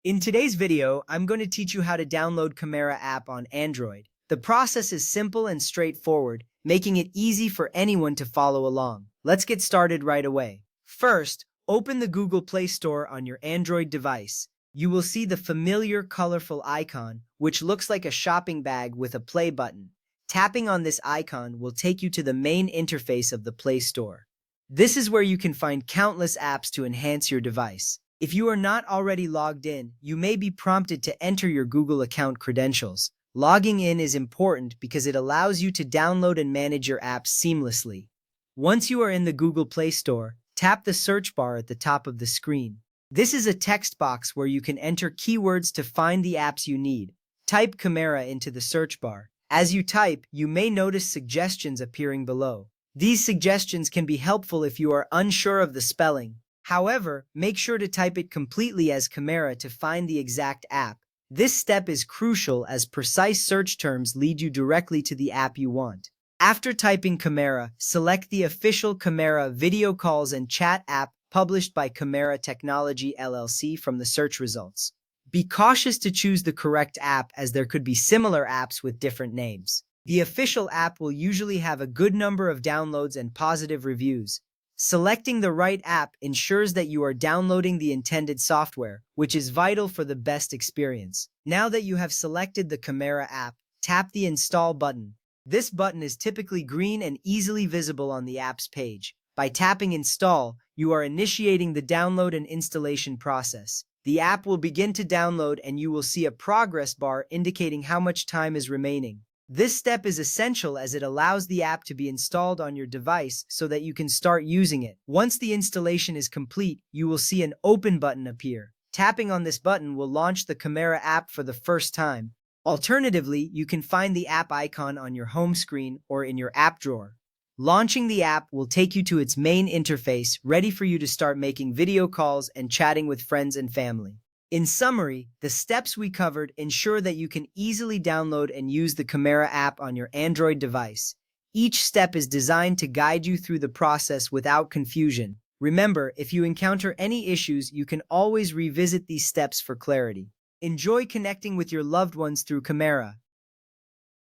In today's video, I'm going to teach you how to download Comera app on Android. The process is simple and straightforward, making it easy for anyone to follow along. Let's get started right away. First, open the Google Play Store on your Android device. You will see the familiar colorful icon, which looks like a shopping bag with a play button. Tapping on this icon will take you to the main interface of the Play Store. This is where you can find countless apps to enhance your device. If you are not already logged in, you may be prompted to enter your Google account credentials. Logging in is important because it allows you to download and manage your apps seamlessly. Once you are in the Google Play Store, tap the search bar at the top of the screen. This is a text box where you can enter keywords to find the apps you need. Type Comera into the search bar. As you type, you may notice suggestions appearing below. These suggestions can be helpful if you are unsure of the spelling. However, make sure to type it completely as Comera to find the exact app. This step is crucial as precise search terms lead you directly to the app you want. After typing Comera, select the official Comera video calls and chat app published by Comera Technology LLC from the search results. Be cautious to choose the correct app as there could be similar apps with different names. The official app will usually have a good number of downloads and positive reviews. Selecting the right app ensures that you are downloading the intended software, which is vital for the best experience. Now that you have selected the Comera app, tap the Install button. This button is typically green and easily visible on the app's page. By tapping Install, you are initiating the download and installation process. The app will begin to download and you will see a progress bar indicating how much time is remaining. This step is essential as it allows the app to be installed on your device so that you can start using it. Once the installation is complete, you will see an Open button appear. Tapping on this button will launch the Comera app for the first time. Alternatively, you can find the app icon on your home screen or in your app drawer. Launching the app will take you to its main interface, ready for you to start making video calls and chatting with friends and family. In summary, the steps we covered ensure that you can easily download and use the Comera app on your Android device. Each step is designed to guide you through the process without confusion. Remember, if you encounter any issues, you can always revisit these steps for clarity. Enjoy connecting with your loved ones through Comera.